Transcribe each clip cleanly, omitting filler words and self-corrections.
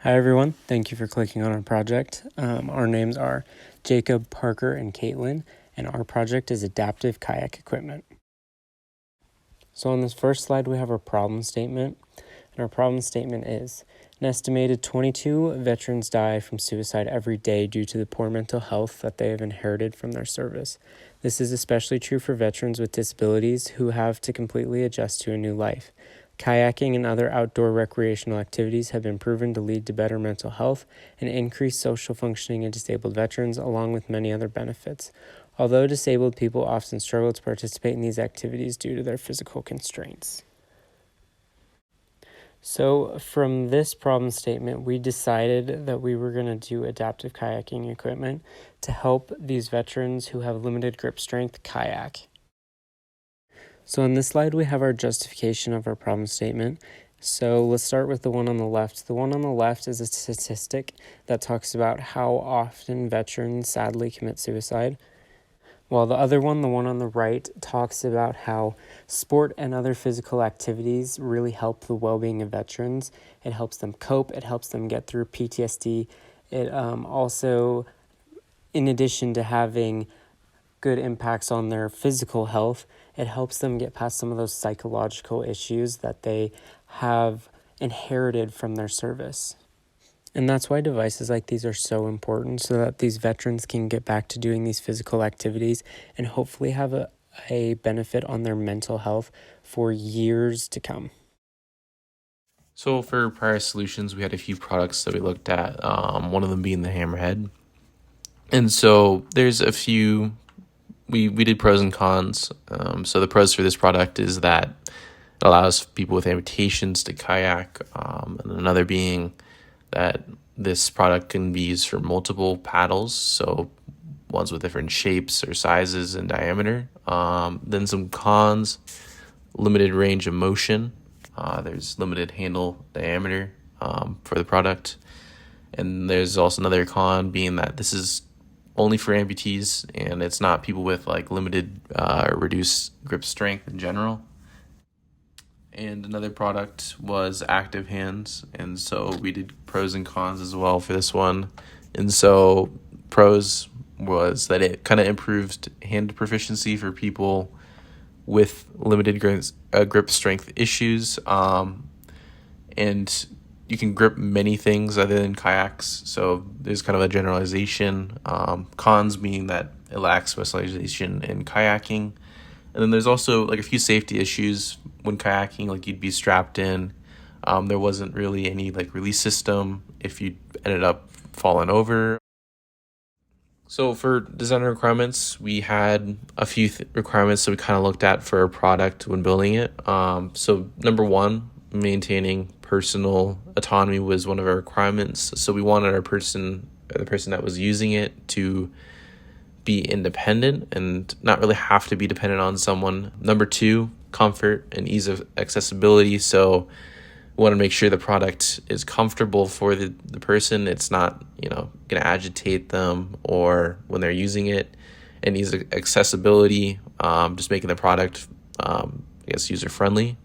Hi everyone, thank you for clicking on our project. Our names are Jacob, Parker, and Caitlin, and our project is adaptive kayak equipment. So on this first slide we have our problem statement, and our problem statement is an estimated 22 veterans die from suicide every day due to the poor mental health that they have inherited from their service. This is especially true for veterans with disabilities who have to completely adjust to a new life. Kayaking and other outdoor recreational activities have been proven to lead to better mental health and increased social functioning in disabled veterans, along with many other benefits. Although disabled people often struggle to participate in these activities due to their physical constraints. So from this problem statement, we decided that we were going to do adaptive kayaking equipment to help these veterans who have limited grip strength kayak. So on this slide, we have our justification of our problem statement. So let's start with the one on the left. The one on the left is a statistic that talks about how often veterans sadly commit suicide. While the other one, the one on the right, talks about how sport and other physical activities really help the well-being of veterans. It helps them cope. It helps them get through PTSD. It also, in addition to having good impacts on their physical health, it helps them get past some of those psychological issues that they have inherited from their service. And that's why devices like these are so important, so that these veterans can get back to doing these physical activities and hopefully have a benefit on their mental health for years to come. So for prior solutions, we had a few products that we looked at, one of them being the Hammerhead. And so there's a few, we did pros and cons. So the pros for this product is that it allows people with amputations to kayak, and another being that this product can be used for multiple paddles, so ones with different shapes or sizes and diameter. Then some cons: limited range of motion. There's limited handle diameter for the product. And there's also another con being that this is only for amputees, and it's not people with like limited or reduced grip strength in general. And another product was Active Hands, and so we did pros and cons as well for this one. And so pros was that it kind of improved hand proficiency for people with limited grip strength issues, and you can grip many things other than kayaks, so there's kind of a generalization. Cons being that it lacks specialization in kayaking. And then there's also like a few safety issues when kayaking, like you'd be strapped in. There wasn't really any like release system if you ended up falling over. So for design requirements, we had a few requirements that we kind of looked at for a product when building it. So number one, maintaining personal autonomy was one of our requirements. So we wanted the person that was using it to be independent and not really have to be dependent on someone. Number two, comfort and ease of accessibility. So we want to make sure the product is comfortable for the person. It's not, going to agitate them or when they're using it. And ease of accessibility, just making the product, user friendly.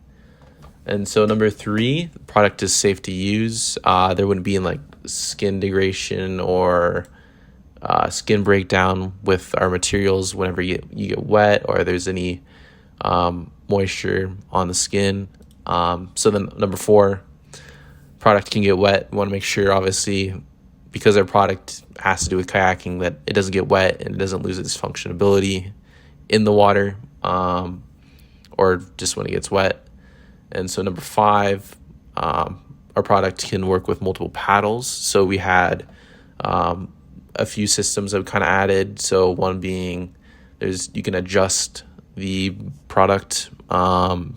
And so number three, the product is safe to use. There wouldn't be like skin degradation or skin breakdown with our materials whenever you get wet or there's any moisture on the skin. So then number four, product can get wet. We want to make sure, obviously, because our product has to do with kayaking, that it doesn't get wet and it doesn't lose its functionality in the water, or just when it gets wet. And so number five, our product can work with multiple paddles. So we had a few systems that we kind of added. So one being you can adjust the product.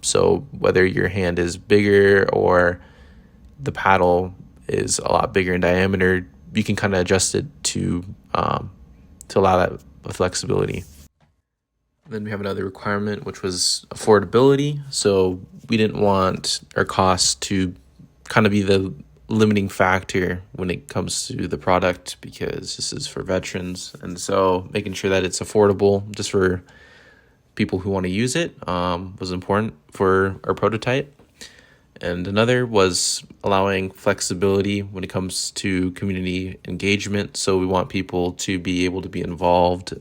So whether your hand is bigger or the paddle is a lot bigger in diameter, you can kind of adjust it to allow that flexibility. Then we have another requirement, which was affordability. So we didn't want our costs to kind of be the limiting factor when it comes to the product, because this is for veterans. And so making sure that it's affordable just for people who want to use it was important for our prototype. And another was allowing flexibility when it comes to community engagement. So we want people to be able to be involved,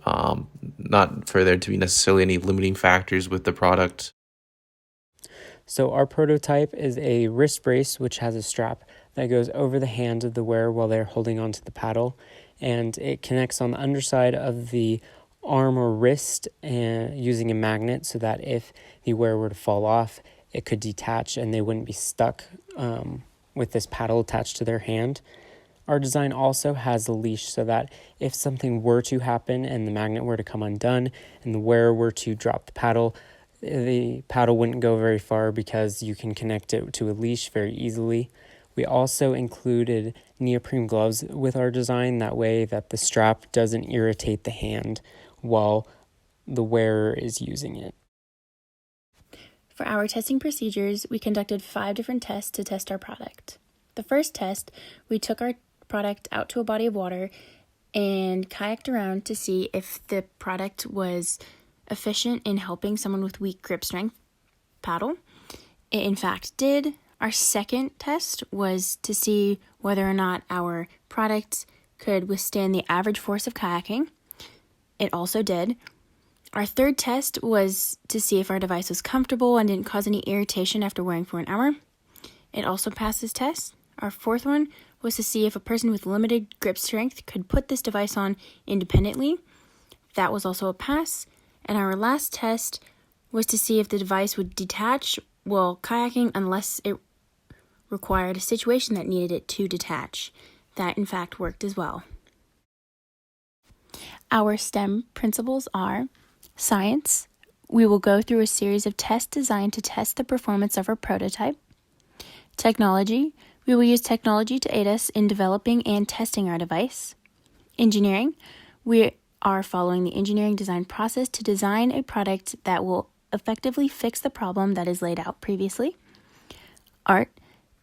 not for there to be necessarily any limiting factors with the product. So our prototype is a wrist brace, which has a strap that goes over the hand of the wearer while they're holding onto the paddle, and it connects on the underside of the arm or wrist and using a magnet so that if the wearer were to fall off, it could detach and they wouldn't be stuck with this paddle attached to their hand. Our design also has a leash so that if something were to happen and the magnet were to come undone and the wearer were to drop the paddle wouldn't go very far because you can connect it to a leash very easily. We also included neoprene gloves with our design, that way that the strap doesn't irritate the hand while the wearer is using it. For our testing procedures, we conducted 5 different tests to test our product. The first test, we took our product out to a body of water and kayaked around to see if the product was efficient in helping someone with weak grip strength paddle. It in fact did. Our second test was to see whether or not our product could withstand the average force of kayaking. It also did. Our third test was to see if our device was comfortable and didn't cause any irritation after wearing for an hour. It also passed this test. Our fourth one was to see if a person with limited grip strength could put this device on independently. That was also a pass. And our last test was to see if the device would detach while kayaking unless it required a situation that needed it to detach. That, in fact, worked as well. Our STEM principles are science. We will go through a series of tests designed to test the performance of our prototype. Technology. We will use technology to aid us in developing and testing our device. Engineering. We are following the engineering design process to design a product that will effectively fix the problem that is laid out previously. Art.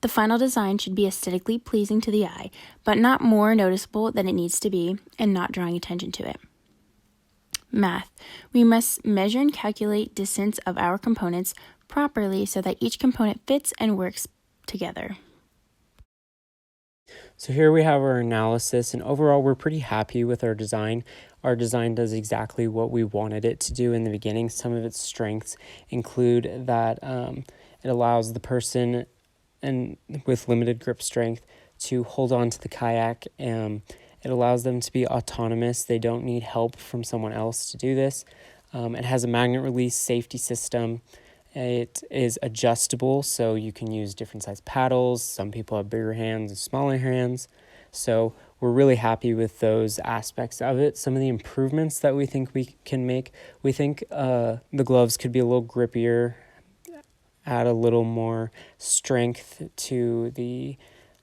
The final design should be aesthetically pleasing to the eye, but not more noticeable than it needs to be and not drawing attention to it. Math. We must measure and calculate distance of our components properly so that each component fits and works together. So here we have our analysis, and overall we're pretty happy with our design. Our design does exactly what we wanted it to do in the beginning. Some of its strengths include that it allows the person with limited grip strength to hold on to the kayak. It allows them to be autonomous. They don't need help from someone else to do this. It has a magnet release safety system. It is adjustable, so you can use different size paddles. Some people have bigger hands and smaller hands. So we're really happy with those aspects of it. Some of the improvements that we think we can make, we think the gloves could be a little grippier, add a little more strength to the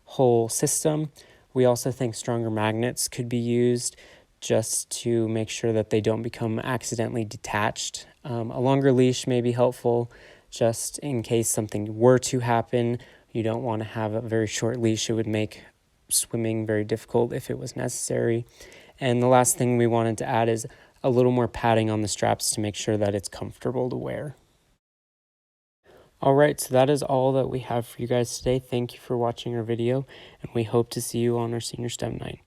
whole system. We also think stronger magnets could be used just to make sure that they don't become accidentally detached. A longer leash may be helpful just in case something were to happen. You don't want to have a very short leash. It would make swimming very difficult if it was necessary. And the last thing we wanted to add is a little more padding on the straps to make sure that it's comfortable to wear. All right, so that is all that we have for you guys today. Thank you for watching our video, and we hope to see you on our Senior STEM Night.